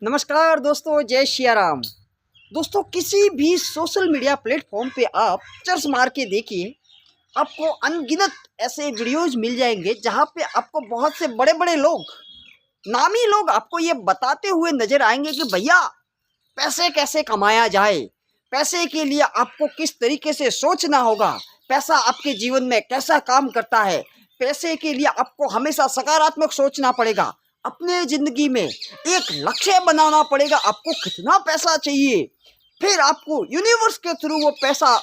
नमस्कार दोस्तों, जय सिया राम। दोस्तों, किसी भी सोशल मीडिया प्लेटफॉर्म पे आप सर्च मार के देखिए, आपको अनगिनत ऐसे वीडियोज़ मिल जाएंगे जहाँ पे आपको बहुत से बड़े बड़े लोग, नामी लोग आपको ये बताते हुए नज़र आएंगे कि भैया पैसे कैसे कमाया जाए, पैसे के लिए आपको किस तरीके से सोचना होगा, पैसा आपके जीवन में कैसा काम करता है, पैसे के लिए आपको हमेशा सकारात्मक सोचना पड़ेगा। अपने ज़िंदगी में एक लक्ष्य बनाना पड़ेगा, आपको कितना पैसा चाहिए, फिर आपको यूनिवर्स के थ्रू वो पैसा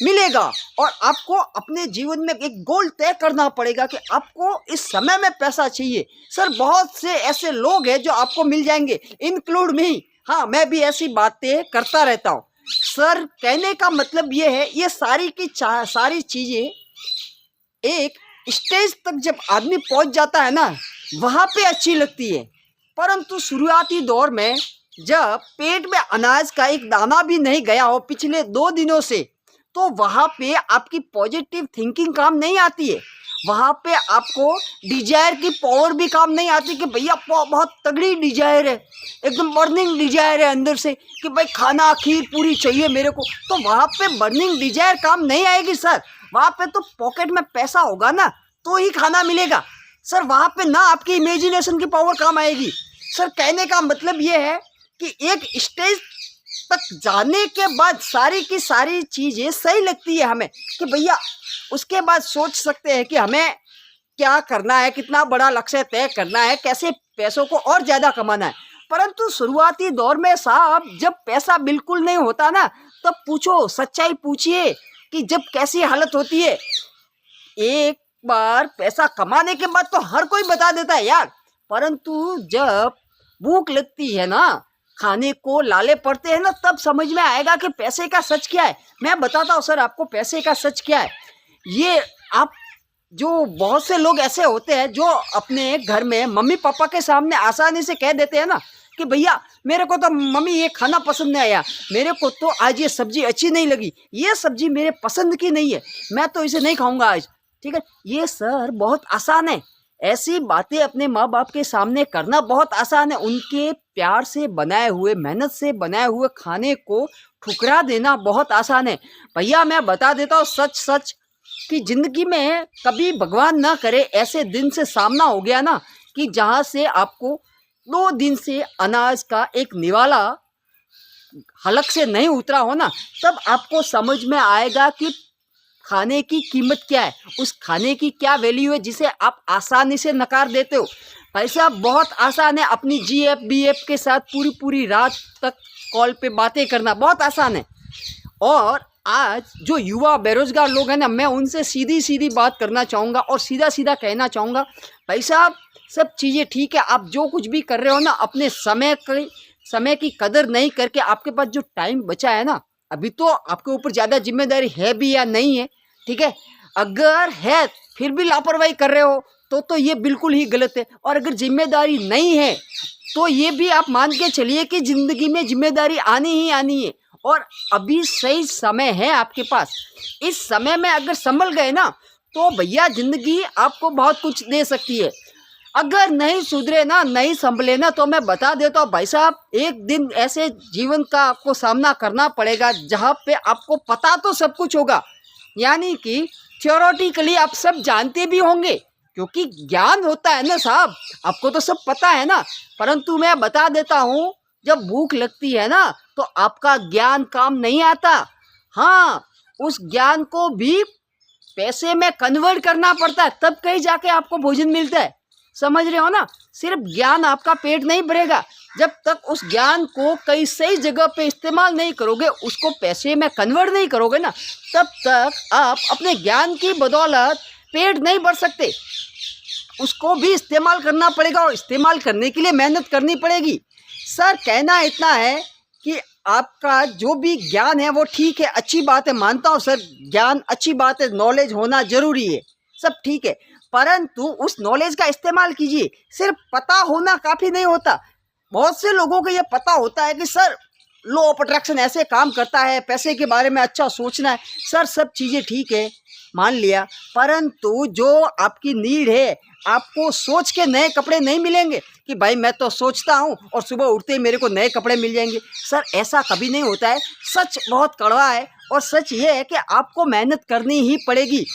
मिलेगा और आपको अपने जीवन में एक गोल तय करना पड़ेगा कि आपको इस समय में पैसा चाहिए। सर, बहुत से ऐसे लोग हैं जो आपको मिल जाएंगे, इंक्लूड मी। हाँ, मैं भी ऐसी बातें करता रहता हूँ। सर, कहने का मतलब ये है, ये सारी की सारी चीज़ें एक स्टेज तक जब आदमी पहुंच जाता है ना, वहाँ पे अच्छी लगती है। परंतु शुरुआती दौर में जब पेट में अनाज का एक दाना भी नहीं गया हो पिछले 2 दिनों से, तो वहाँ पे आपकी पॉजिटिव थिंकिंग काम नहीं आती है। वहाँ पे आपको डिजायर की पावर भी काम नहीं आती कि भैया बहुत तगड़ी डिजायर है, एकदम बर्निंग डिजायर है अंदर से कि भाई खाना खीर पूरी चाहिए मेरे को। तो वहाँ पे बर्निंग डिजायर काम नहीं आएगी सर। वहाँ पे तो पॉकेट में पैसा होगा ना, तो ही खाना मिलेगा सर। वहाँ पे ना आपकी इमेजिनेशन की पावर काम आएगी। सर, कहने का मतलब ये है कि एक स्टेज तक जाने के बाद सारी की सारी चीज़ें सही लगती है हमें कि भैया उसके बाद सोच सकते हैं कि हमें क्या करना है, कितना बड़ा लक्ष्य तय करना है, कैसे पैसों को और ज़्यादा कमाना है। परंतु शुरुआती दौर में साहब, जब पैसा बिल्कुल नहीं होता ना, तब पूछो, सच्चाई पूछिए कि जब कैसी हालत होती है। एक बार पैसा कमाने के बाद तो हर कोई बता देता है यार, परंतु जब भूख लगती है ना, खाने को लाले पड़ते हैं ना, तब समझ में आएगा कि पैसे का सच क्या है। मैं बताता हूँ सर आपको पैसे का सच क्या है। ये आप जो बहुत से लोग ऐसे होते हैं जो अपने घर में मम्मी पापा के सामने आसानी से कह देते हैं ना कि भैया मेरे को तो मम्मी ये खाना पसंद नहीं आया, मेरे को तो आज ये सब्जी अच्छी नहीं लगी, ये सब्जी मेरे पसंद की नहीं है, मैं तो इसे नहीं खाऊंगा आज। ठीक है, ये सर बहुत आसान है। ऐसी बातें अपने माँ बाप के सामने करना बहुत आसान है। उनके प्यार से बनाए हुए, मेहनत से बनाए हुए खाने को ठुकरा देना बहुत आसान है। भैया मैं बता देता हूँ सच सच कि ज़िंदगी में कभी भगवान ना करे ऐसे दिन से सामना हो गया ना कि जहाँ से आपको 2 दिन से अनाज का एक निवाला हलक से नहीं उतरा हो ना, तब आपको समझ में आएगा कि खाने की कीमत क्या है, उस खाने की क्या वैल्यू है जिसे आप आसानी से नकार देते हो। भाई साहब, बहुत आसान है अपनी जीएफ बीएफ के साथ पूरी पूरी रात तक कॉल पे बातें करना, बहुत आसान है। और आज जो युवा बेरोजगार लोग हैं ना, मैं उनसे सीधी सीधी बात करना चाहूँगा और सीधा सीधा कहना चाहूँगा, भाई साहब सब चीज़ें ठीक है, आप जो कुछ भी कर रहे हो ना, अपने समय की कदर नहीं करके आपके पास जो टाइम बचा है ना, अभी तो आपके ऊपर ज़्यादा जिम्मेदारी है भी या नहीं है, ठीक है। अगर है फिर भी लापरवाही कर रहे हो तो ये बिल्कुल ही गलत है। और अगर जिम्मेदारी नहीं है तो ये भी आप मान के चलिए कि ज़िंदगी में जिम्मेदारी आनी ही आनी है। और अभी सही समय है आपके पास, इस समय में अगर संभल गए ना तो भैया ज़िंदगी आपको बहुत कुछ दे सकती है। अगर नहीं सुधरे ना, नहीं संभले ना, तो मैं बता देता हूँ भाई साहब, एक दिन ऐसे जीवन का आपको सामना करना पड़ेगा जहाँ पे आपको पता तो सब कुछ होगा, यानी कि थियोरेटिकली आप सब जानते भी होंगे क्योंकि ज्ञान होता है ना साहब, आपको तो सब पता है ना। परंतु मैं बता देता हूँ, जब भूख लगती है ना तो आपका ज्ञान काम नहीं आता। हाँ, उस ज्ञान को भी पैसे में कन्वर्ट करना पड़ता है, तब कहीं जाके आपको भोजन मिलता है। समझ रहे हो ना, सिर्फ ज्ञान आपका पेट नहीं भरेगा जब तक उस ज्ञान को कई सही जगह पे इस्तेमाल नहीं करोगे, उसको पैसे में कन्वर्ट नहीं करोगे ना, तब तक आप अपने ज्ञान की बदौलत पेट नहीं भर सकते। उसको भी इस्तेमाल करना पड़ेगा और इस्तेमाल करने के लिए मेहनत करनी पड़ेगी। सर, कहना इतना है कि आपका जो भी ज्ञान है वो ठीक है, अच्छी बात है, मानता हूँ सर, ज्ञान अच्छी बात है, नॉलेज होना जरूरी है, सब ठीक है। परंतु उस नॉलेज का इस्तेमाल कीजिए। सिर्फ पता होना काफ़ी नहीं होता। बहुत से लोगों को ये पता होता है कि सर लॉ ऑफ अट्रैक्शन ऐसे काम करता है, पैसे के बारे में अच्छा सोचना है। सर सब चीज़ें ठीक है, मान लिया, परंतु जो आपकी नीड है, आपको सोच के नए कपड़े नहीं मिलेंगे कि भाई मैं तो सोचता हूँ और सुबह उठते ही मेरे को नए कपड़े मिल जाएंगे। सर ऐसा कभी नहीं होता है। सच बहुत कड़वा है और सच ये है कि आपको मेहनत करनी ही पड़ेगी।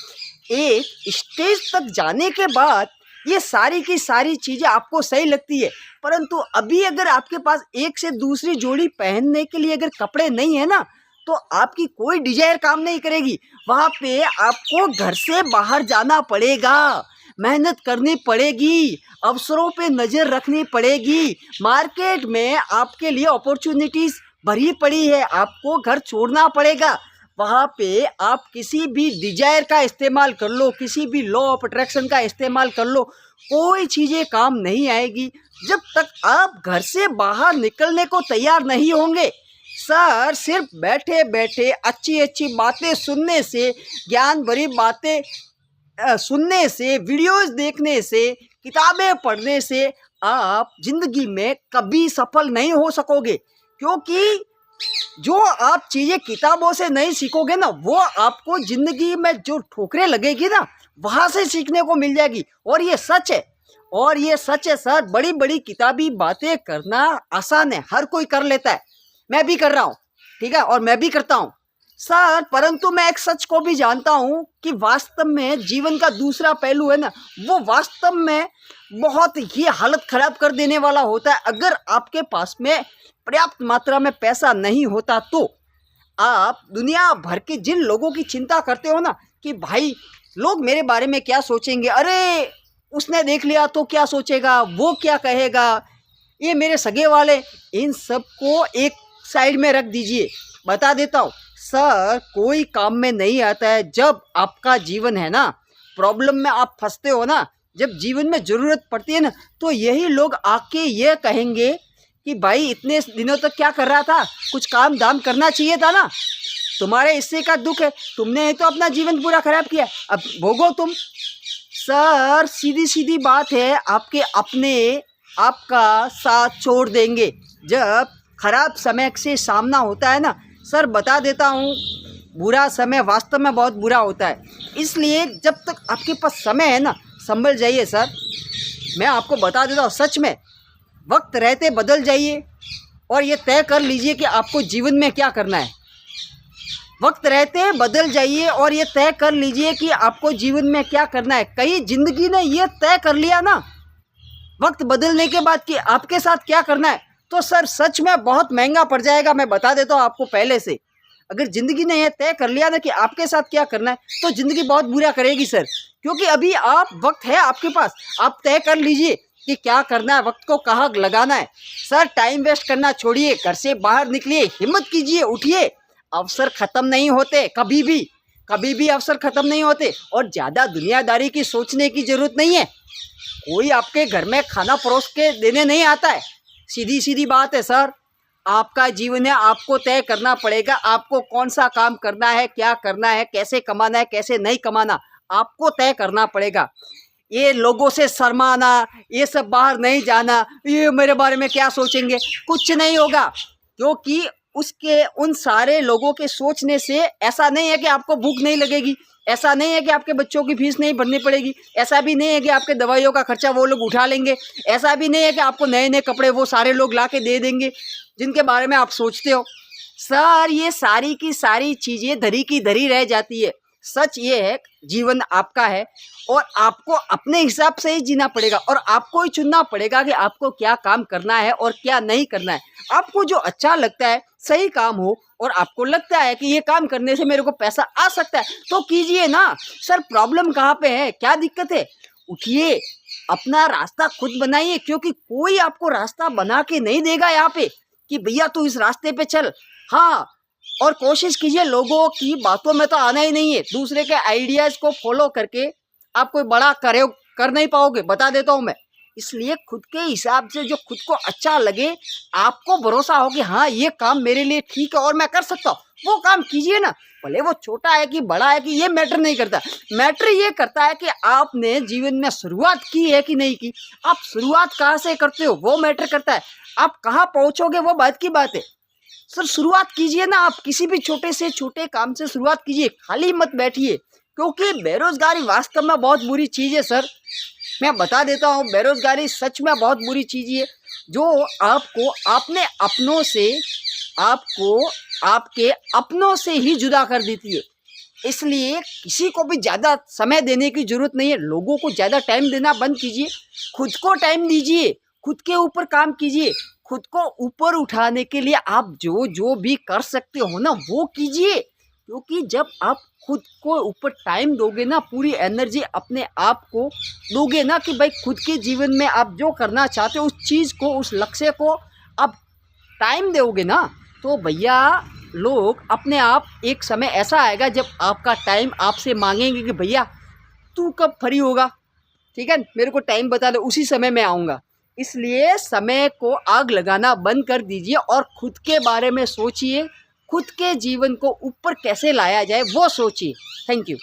एक स्टेज तक जाने के बाद ये सारी की सारी चीज़ें आपको सही लगती है, परंतु अभी अगर आपके पास एक से दूसरी जोड़ी पहनने के लिए अगर कपड़े नहीं है ना, तो आपकी कोई डिजायर काम नहीं करेगी। वहाँ पे आपको घर से बाहर जाना पड़ेगा, मेहनत करनी पड़ेगी, अवसरों पे नज़र रखनी पड़ेगी। मार्केट में आपके लिए अपॉर्चुनिटीज़ भरी पड़ी है, आपको घर छोड़ना पड़ेगा। वहाँ पे आप किसी भी डिजायर का इस्तेमाल कर लो, किसी भी लॉ ऑफ अट्रैक्शन का इस्तेमाल कर लो, कोई चीज़ें काम नहीं आएगी जब तक आप घर से बाहर निकलने को तैयार नहीं होंगे। सर सिर्फ बैठे बैठे अच्छी अच्छी बातें सुनने से, ज्ञान भरी बातें सुनने से, वीडियोस देखने से, किताबें पढ़ने से आप जिंदगी में कभी सफल नहीं हो सकोगे, क्योंकि जो आप चीज़ें किताबों से नहीं सीखोगे ना, वो आपको ज़िंदगी में जो ठोकरें लगेगी ना, वहाँ से सीखने को मिल जाएगी। और ये सच है, और ये सच है सर। बड़ी बड़ी किताबी बातें करना आसान है, हर कोई कर लेता है, मैं भी कर रहा हूँ, ठीक है, और मैं भी करता हूँ सर। परंतु मैं एक सच को भी जानता हूँ कि वास्तव में जीवन का दूसरा पहलू है ना, वो वास्तव में बहुत ही हालत ख़राब कर देने वाला होता है। अगर आपके पास में पर्याप्त मात्रा में पैसा नहीं होता तो आप दुनिया भर के जिन लोगों की चिंता करते हो ना कि भाई लोग मेरे बारे में क्या सोचेंगे, अरे उसने देख लिया तो क्या सोचेगा, वो क्या कहेगा, ये मेरे सगे वाले, इन सब को एक साइड में रख दीजिए। बता देता हूँ सर, कोई काम में नहीं आता है। जब आपका जीवन है ना, प्रॉब्लम में आप फंसते हो ना, जब जीवन में ज़रूरत पड़ती है ना, तो यही लोग आके ये कहेंगे कि भाई इतने दिनों तक क्या कर रहा था, कुछ काम दाम करना चाहिए था ना, तुम्हारे हिस्से का दुख है, तुमने तो अपना जीवन पूरा खराब किया, अब भोगो तुम। सर सीधी सीधी बात है, आपके अपने आपका साथ छोड़ देंगे जब खराब समय से सामना होता है ना। सर बता देता हूँ, बुरा समय वास्तव में बहुत बुरा होता है, इसलिए जब तक आपके पास समय है ना, संभल जाइए सर। मैं आपको बता देता हूँ सच में, वक्त रहते बदल जाइए और ये तय कर लीजिए कि आपको जीवन में क्या करना है। वक्त रहते बदल जाइए और ये तय कर लीजिए कि आपको जीवन में क्या करना है। कहीं जिंदगी ने ये तय कर लिया ना वक्त बदलने के बाद कि आपके साथ क्या करना है, तो सर सच में बहुत महंगा पड़ जाएगा। मैं बता देता हूँ आपको पहले से, अगर ज़िंदगी ने यह तय कर लिया ना कि आपके साथ क्या करना है, तो ज़िंदगी बहुत बुरा करेगी सर। क्योंकि अभी आप वक्त है आपके पास, आप तय कर लीजिए कि क्या करना है, वक्त को कहाँ लगाना है। सर टाइम वेस्ट करना छोड़िए, घर से बाहर निकलिए, हिम्मत कीजिए, उठिए। अवसर ख़त्म नहीं होते, कभी भी अवसर ख़त्म नहीं होते। और ज़्यादा दुनियादारी की सोचने की ज़रूरत नहीं है। कोई आपके घर में खाना परोस के देने नहीं आता है। सीधी सीधी बात है सर, आपका जीवन है, आपको तय करना पड़ेगा आपको कौन सा काम करना है, क्या करना है, कैसे कमाना है, कैसे नहीं कमाना, आपको तय करना पड़ेगा। ये लोगों से शर्माना, ये सब बाहर नहीं जाना, ये मेरे बारे में क्या सोचेंगे, कुछ नहीं होगा। क्योंकि उसके उन सारे लोगों के सोचने से ऐसा नहीं है कि आपको भूख नहीं लगेगी, ऐसा नहीं है कि आपके बच्चों की फीस नहीं भरनी पड़ेगी, ऐसा भी नहीं है कि आपके दवाइयों का खर्चा वो लोग उठा लेंगे, ऐसा भी नहीं है कि आपको नए नए कपड़े वो सारे लोग ला के दे देंगे जिनके बारे में आप सोचते हो। सर ये सारी की सारी चीज़ें धरी की धरी रह जाती है। सच ये है जीवन आपका है और आपको अपने हिसाब से ही जीना पड़ेगा और आपको ही चुनना पड़ेगा कि आपको क्या काम करना है और क्या नहीं करना है। आपको जो अच्छा लगता है, सही काम हो और आपको लगता है कि ये काम करने से मेरे को पैसा आ सकता है, तो कीजिए ना। सर प्रॉब्लम कहाँ पे है, क्या दिक्कत है? उठिए, अपना रास्ता खुद बनाइए, क्योंकि कोई आपको रास्ता बना के नहीं देगा यहाँ पे कि भैया तू इस रास्ते पे चल। हाँ, और कोशिश कीजिए लोगों की बातों में तो आना ही नहीं है। दूसरे के आइडियाज़ को फॉलो करके आप कोई बड़ा कर नहीं पाओगे, बता देता हूँ मैं। इसलिए खुद के हिसाब से जो खुद को अच्छा लगे, आपको भरोसा हो कि हाँ ये काम मेरे लिए ठीक है और मैं कर सकता हूँ, वो काम कीजिए ना। भले वो छोटा है कि बड़ा है कि ये मैटर नहीं करता। मैटर ये करता है कि आपने जीवन में शुरुआत की है कि नहीं की। आप शुरुआत कहाँ से करते हो वो मैटर करता है। आप कहाँ पहुँचोगे वो बात की बात है। सर शुरुआत कीजिए ना, आप किसी भी छोटे से छोटे काम से शुरुआत कीजिए, खाली मत बैठिए, क्योंकि बेरोजगारी वास्तव में बहुत बुरी चीज़ है सर। मैं बता देता हूँ, बेरोजगारी सच में बहुत बुरी चीज़ है, जो आपको अपने अपनों से, आपको आपके अपनों से ही जुदा कर देती है। इसलिए किसी को भी ज़्यादा समय देने की ज़रूरत नहीं है, लोगों को ज़्यादा टाइम देना बंद कीजिए, खुद को टाइम दीजिए, खुद के ऊपर काम कीजिए, खुद को ऊपर उठाने के लिए आप जो जो भी कर सकते हो ना वो कीजिए, क्योंकि जब आप खुद को ऊपर टाइम दोगे ना, पूरी एनर्जी अपने आप को दोगे ना कि भाई खुद के जीवन में आप जो करना चाहते हो उस चीज़ को, उस लक्ष्य को आप टाइम दोगे ना, तो भैया लोग अपने आप एक समय ऐसा आएगा जब आपका टाइम आपसे मांगेंगे कि भैया तू कब फ्री होगा, ठीक है, मेरे को टाइम बता दो, उसी समय मैं आऊँगा। इसलिए समय को आग लगाना बंद कर दीजिए और खुद के बारे में सोचिए, खुद के जीवन को ऊपर कैसे लाया जाए वो सोचिए। Thank you.